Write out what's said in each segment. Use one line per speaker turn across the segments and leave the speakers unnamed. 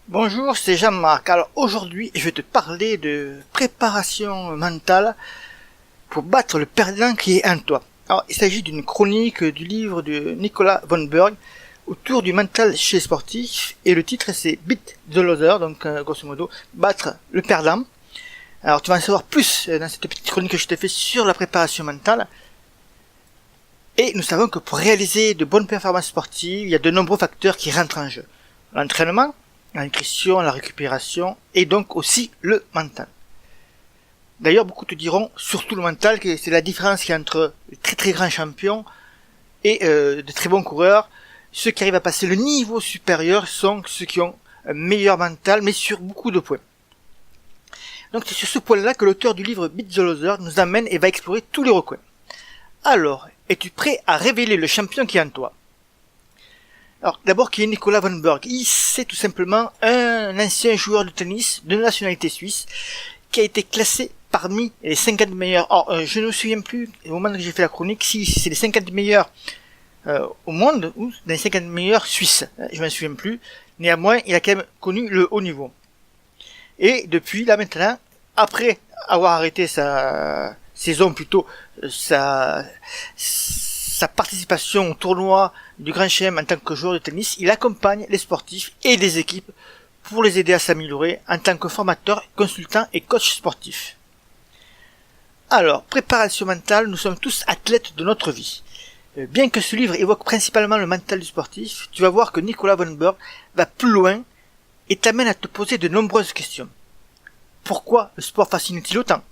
Bonjour, c'est Jean-Marc. Alors aujourd'hui, je vais te parler de préparation mentale pour battre le perdant qui est en toi. Alors, il s'agit d'une chronique du livre de Nicolas von Berg autour du mental chez les sportifs et le titre c'est Beat the Loser, donc grosso modo, battre le perdant. Alors tu vas en savoir plus dans cette petite chronique que je t'ai fait sur la préparation mentale. Et nous savons que pour réaliser de bonnes performances sportives, il y a de nombreux facteurs qui rentrent en jeu. L'entraînement, la nutrition, la récupération et donc aussi le mental. D'ailleurs, beaucoup te diront, surtout le mental, que c'est la différence qu'il y a entre les très très grands champions et de très bons coureurs. Ceux qui arrivent à passer le niveau supérieur sont ceux qui ont un meilleur mental, mais sur beaucoup de points. Donc c'est sur ce point-là que l'auteur du livre Beat the Loser nous amène et va explorer tous les recoins. Alors, es-tu prêt à révéler le champion qui est en toi? Alors, d'abord, qui est Nicolas von Berg? C'est tout simplement un ancien joueur de tennis de nationalité suisse qui a été classé parmi les 50 meilleurs. Alors, je ne me souviens plus, au moment où j'ai fait la chronique, si c'est les 50 meilleurs au monde ou les 50 meilleurs suisses. Je ne me souviens plus. Néanmoins, il a quand même connu le haut niveau. Et depuis, là maintenant, après avoir arrêté sa saison, plutôt sa participation au tournoi du Grand Chelem en tant que joueur de tennis, il accompagne les sportifs et les équipes pour les aider à s'améliorer en tant que formateur, consultant et coach sportif. Alors, préparation mentale, nous sommes tous athlètes de notre vie. Bien que ce livre évoque principalement le mental du sportif, tu vas voir que Nicolas von Berg va plus loin et t'amène à te poser de nombreuses questions. Pourquoi le sport fascine-t-il autant?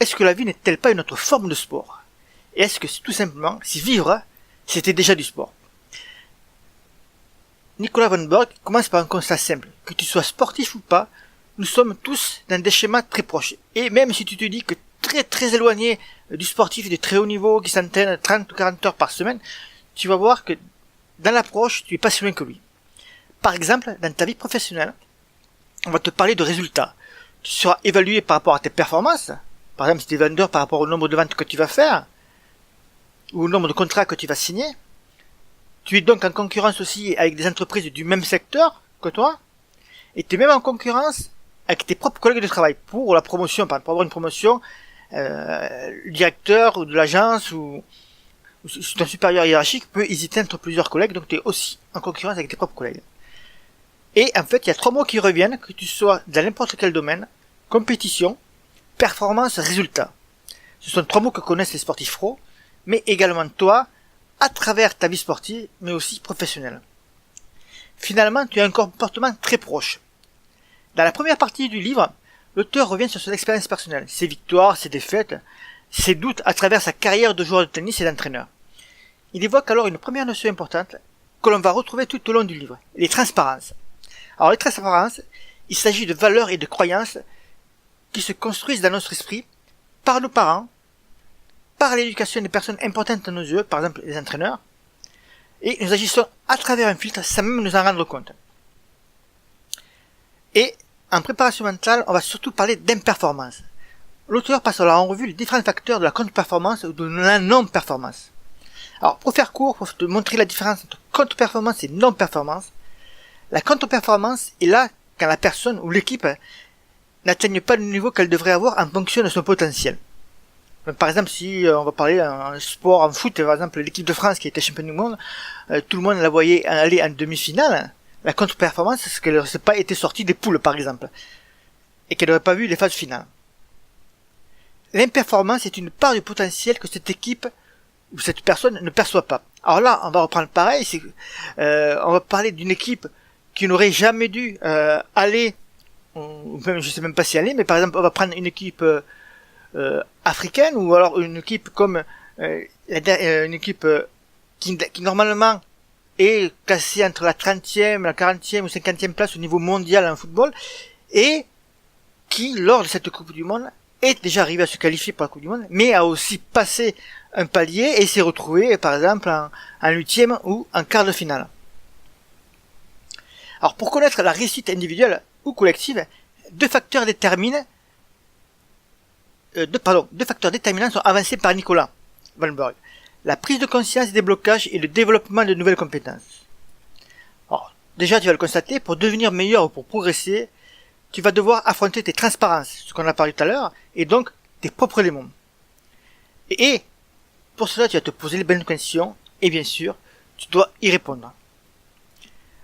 Est-ce que la vie n'est-elle pas une autre forme de sport? Et est-ce que tout simplement, si vivre, c'était déjà du sport? Nicolas von Berg commence par un constat simple. Que tu sois sportif ou pas, nous sommes tous dans des schémas très proches. Et même si tu te dis que très très éloigné du sportif de très haut niveau qui s'entraîne 30 ou 40 heures par semaine, tu vas voir que dans l'approche, tu es pas si loin que lui. Par exemple, dans ta vie professionnelle, on va te parler de résultats. Tu seras évalué par rapport à tes performances. Par exemple, si tu es vendeur par rapport au nombre de ventes que tu vas faire, ou au nombre de contrats que tu vas signer. Tu es donc en concurrence aussi avec des entreprises du même secteur que toi, et tu es même en concurrence avec tes propres collègues de travail pour la promotion, pour avoir une promotion, le directeur ou de l'agence ou ton supérieur hiérarchique peut hésiter entre plusieurs collègues, donc tu es aussi en concurrence avec tes propres collègues. Et en fait, il y a 3 mots qui reviennent, que tu sois dans n'importe quel domaine: compétition, performance, résultat. Ce sont 3 mots que connaissent les sportifs pros, mais également toi, à travers ta vie sportive, mais aussi professionnelle. Finalement, tu as un comportement très proche. Dans la première partie du livre, l'auteur revient sur son expérience personnelle, ses victoires, ses défaites, ses doutes à travers sa carrière de joueur de tennis et d'entraîneur. Il évoque alors une première notion importante que l'on va retrouver tout au long du livre, les transparences. Alors les transparences, il s'agit de valeurs et de croyances qui se construisent dans notre esprit par nos parents, par l'éducation des personnes importantes à nos yeux, par exemple les entraîneurs, et nous agissons à travers un filtre sans même nous en rendre compte. Et en préparation mentale, on va surtout parler d'imperformance. L'auteur passe alors en revue les différents facteurs de la contre-performance ou de la non-performance. Alors pour faire court, pour te montrer la différence entre contre-performance et non-performance, la contre-performance est là quand la personne ou l'équipe n'atteigne pas le niveau qu'elle devrait avoir en fonction de son potentiel. Par exemple, si on va parler en sport, en foot, par exemple l'équipe de France qui était championne du monde, tout le monde la voyait aller en demi-finale. La contre-performance, c'est qu'elle n'aurait pas été sortie des poules, par exemple, et qu'elle n'aurait pas vu les phases finales. L'imperformance est une part du potentiel que cette équipe ou cette personne ne perçoit pas. Alors là, on va reprendre pareil, on va parler d'une équipe qui n'aurait jamais dû aller, ou même je sais même pas si aller, mais par exemple, on va prendre une équipe africaine, ou alors une équipe comme une équipe qui normalement est classée entre la 30e, la 40e ou 50e place au niveau mondial en football, et qui, lors de cette Coupe du Monde, est déjà arrivé à se qualifier pour la Coupe du Monde, mais a aussi passé un palier et s'est retrouvé, par exemple, en 8e ou en quart de finale. Alors, pour connaître la réussite individuelle ou collective, deux facteurs déterminants sont avancés par Nicolas von Berg. La prise de conscience des blocages et le développement de nouvelles compétences. Alors, déjà tu vas le constater, pour devenir meilleur ou pour progresser, tu vas devoir affronter tes transparences, ce qu'on a parlé tout à l'heure, et donc tes propres démons. Et pour cela, tu vas te poser les bonnes questions, et bien sûr, tu dois y répondre.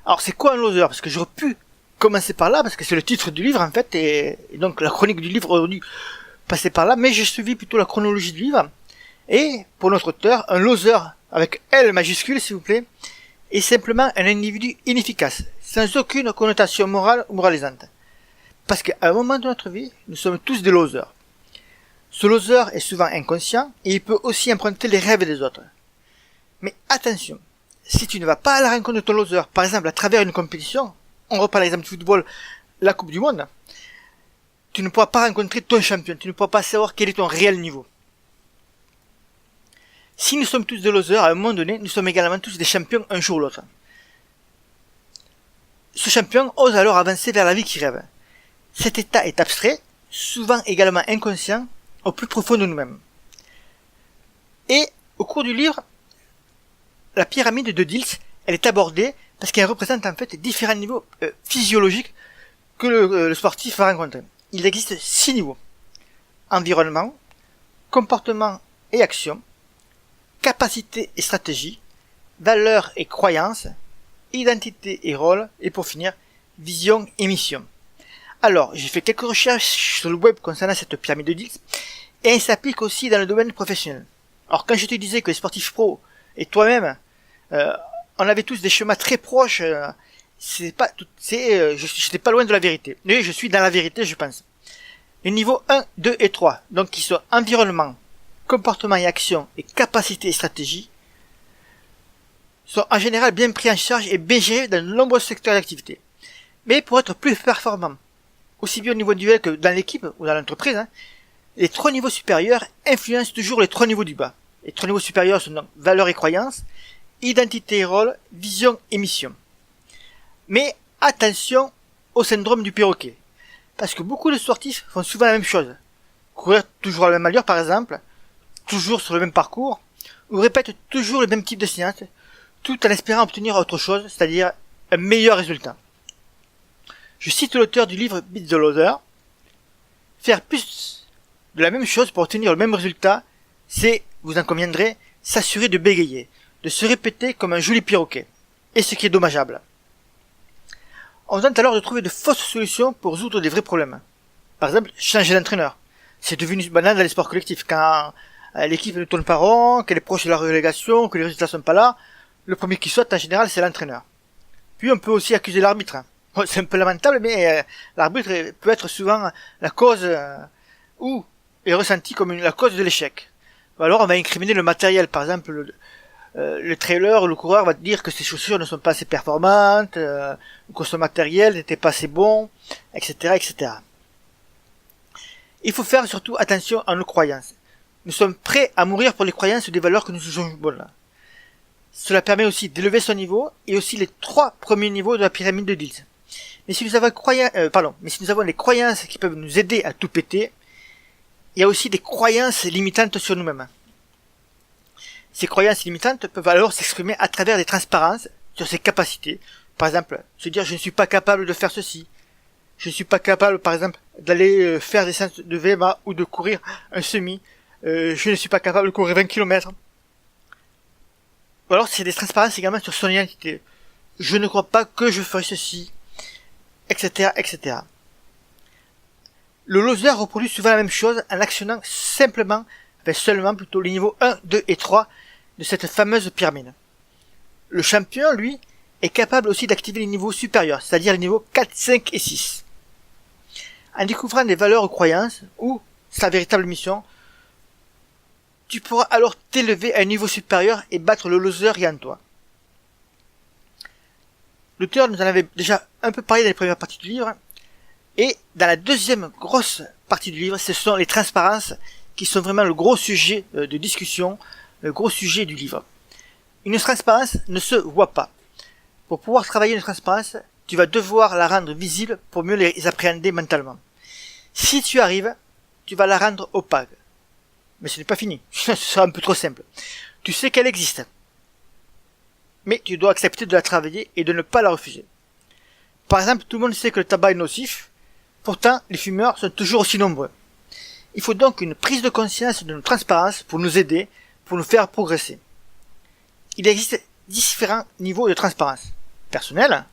Alors c'est quoi un loser? Parce que j'aurais pu commencer par là, parce que c'est le titre du livre en fait, et donc la chronique du livre aurait dû passer par là, mais j'ai suivi plutôt la chronologie du livre. Et pour notre auteur, un loser, avec L majuscule s'il vous plaît, est simplement un individu inefficace, sans aucune connotation morale ou moralisante. Parce qu'à un moment de notre vie, nous sommes tous des losers. Ce loser est souvent inconscient, et il peut aussi emprunter les rêves des autres. Mais attention, si tu ne vas pas à la rencontre de ton loser, par exemple à travers une compétition, on reprend l'exemple du football, la Coupe du Monde, tu ne pourras pas rencontrer ton champion, tu ne pourras pas savoir quel est ton réel niveau. Si nous sommes tous des losers, à un moment donné, nous sommes également tous des champions un jour ou l'autre. Ce champion ose alors avancer vers la vie qu'il rêve. Cet état est abstrait, souvent également inconscient, au plus profond de nous-mêmes. Et, au cours du livre, la pyramide de Diels, elle est abordée parce qu'elle représente en fait différents niveaux physiologiques que le sportif va rencontrer. Il existe 6 niveaux. Environnement, comportement et action, capacité et stratégie, valeurs et croyances, identité et rôle, et pour finir, vision et mission. Alors, j'ai fait quelques recherches sur le web concernant cette pyramide de Diels, et elle s'applique aussi dans le domaine professionnel. Alors, quand je te disais que les sportifs pros et toi-même, on avait tous des schémas très proches, j'étais pas loin de la vérité. Mais je suis dans la vérité, je pense. Les niveaux 1, 2 et 3, donc qui sont environnement, comportement et action, et capacité et stratégie, sont en général bien pris en charge et bien gérés dans de nombreux secteurs d'activité. Mais pour être plus performant, aussi bien au niveau individuel que dans l'équipe ou dans l'entreprise, les 3 niveaux supérieurs influencent toujours les 3 niveaux du bas. Les 3 niveaux supérieurs sont donc valeurs et croyances, identité et rôle, vision et mission. Mais attention au syndrome du perroquet. Parce que beaucoup de sportifs font souvent la même chose. Courir toujours à la même allure par exemple, toujours sur le même parcours, ou répètent toujours le même type de séance, tout en espérant obtenir autre chose, c'est-à-dire un meilleur résultat. Je cite l'auteur du livre Beat the Loser. Faire plus de la même chose pour obtenir le même résultat, c'est, vous en conviendrez, s'assurer de bégayer, de se répéter comme un joli perroquet. Et ce qui est dommageable. On tente alors de trouver de fausses solutions pour résoudre des vrais problèmes. Par exemple, changer d'entraîneur. C'est devenu banal dans les sports collectifs. Quand l'équipe ne tourne pas rond, qu'elle est proche de la relégation, que les résultats sont pas là, le premier qui saute en général c'est l'entraîneur. Puis on peut aussi accuser l'arbitre. C'est un peu lamentable, mais l'arbitre peut être souvent la cause ou est ressenti comme la cause de l'échec. Ou alors on va incriminer le matériel. Par exemple, le trailer ou le coureur va dire que ses chaussures ne sont pas assez performantes, que son matériel n'était pas assez bon, etc., etc. Il faut faire surtout attention à nos croyances. Nous sommes prêts à mourir pour les croyances ou des valeurs que nous jugeons bonnes. Cela permet aussi d'élever son niveau et aussi les 3 premiers niveaux de la pyramide de Diels. Mais si nous avons les croyances qui peuvent nous aider à tout péter, il y a aussi des croyances limitantes sur nous-mêmes. Ces croyances limitantes peuvent alors s'exprimer à travers des transparences sur ses capacités. Par exemple, se dire je ne suis pas capable de faire ceci. Je ne suis pas capable, par exemple, d'aller faire des séances de VMA ou de courir un semi. Je ne suis pas capable de courir 20 km. Ou alors c'est des transparences également sur son identité. Je ne crois pas que je ferai ceci, etc., etc. Le loser reproduit souvent la même chose en actionnant seulement plutôt les niveaux 1, 2 et 3 de cette fameuse pyramide. Le champion, lui, est capable aussi d'activer les niveaux supérieurs, c'est-à-dire les niveaux 4, 5 et 6. En découvrant des valeurs ou croyances, ou sa véritable mission, tu pourras alors t'élever à un niveau supérieur et battre le loser qui est en toi. L'auteur nous en avait déjà un peu parlé dans les premières parties du livre, et dans la deuxième grosse partie du livre, ce sont les transparences qui sont vraiment le gros sujet de discussion, le gros sujet du livre. Une transparence ne se voit pas. Pour pouvoir travailler une transparence, tu vas devoir la rendre visible pour mieux les appréhender mentalement. Si tu arrives, tu vas la rendre opaque. Mais ce n'est pas fini, ce sera un peu trop simple. Tu sais qu'elle existe, mais tu dois accepter de la travailler et de ne pas la refuser. Par exemple, tout le monde sait que le tabac est nocif, pourtant les fumeurs sont toujours aussi nombreux. Il faut donc une prise de conscience de notre transparence pour nous aider, pour nous faire progresser. Il existe différents niveaux de transparence. Personnel,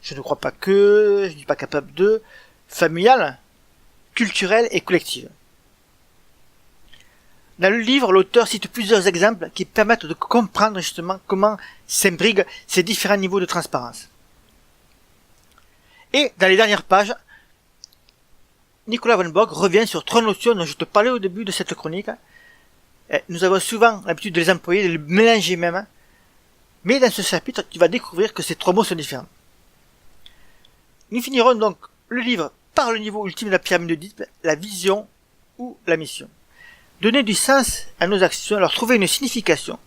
je ne crois pas que, je ne suis pas capable de, familial, culturel et collective. Dans le livre, l'auteur cite plusieurs exemples qui permettent de comprendre justement comment s'imbriquent ces différents niveaux de transparence. Et dans les dernières pages, Nicolas Van Bock revient sur trois notions dont je te parlais au début de cette chronique. Nous avons souvent l'habitude de les employer, de les mélanger même, mais dans ce chapitre, tu vas découvrir que ces trois mots sont différents. Nous finirons donc le livre par le niveau ultime de la pyramide d'Oedipe, la vision ou la mission. Donner du sens à nos actions, leur trouver une signification,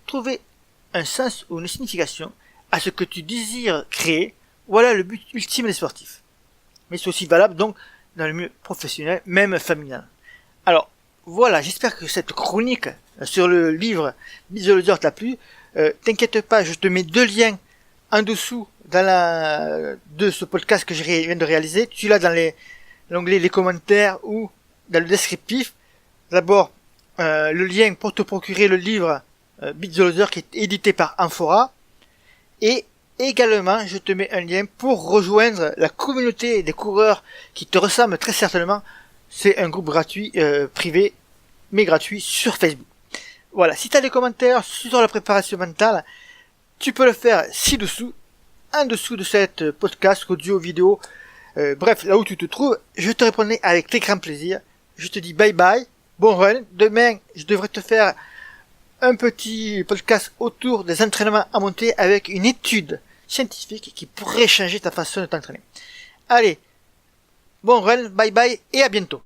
trouver un sens ou une signification à ce que tu désires créer, voilà le but ultime des sportifs. Mais c'est aussi valable donc dans le milieu professionnel, même familial. Alors, voilà, j'espère que cette chronique sur le livre Visualizer t'a plu. T'inquiète pas, je te mets 2 liens en dessous de ce podcast que je viens de réaliser. Tu l'as dans l'onglet les commentaires ou dans le descriptif. D'abord, le lien pour te procurer le livre Visualizer qui est édité par Amphora. Et également, je te mets un lien pour rejoindre la communauté des coureurs qui te ressemblent très certainement. C'est un groupe gratuit, privé, mais gratuit sur Facebook. Voilà, si tu as des commentaires sur la préparation mentale, tu peux le faire ci-dessous, en dessous de cette podcast, audio, vidéo, bref, là où tu te trouves, je te répondrai avec très grand plaisir. Je te dis bye bye, bon run. Demain, je devrais te faire un petit podcast autour des entraînements à monter avec une étude scientifique qui pourrait changer ta façon de t'entraîner. Allez, bon run, bye bye et à bientôt.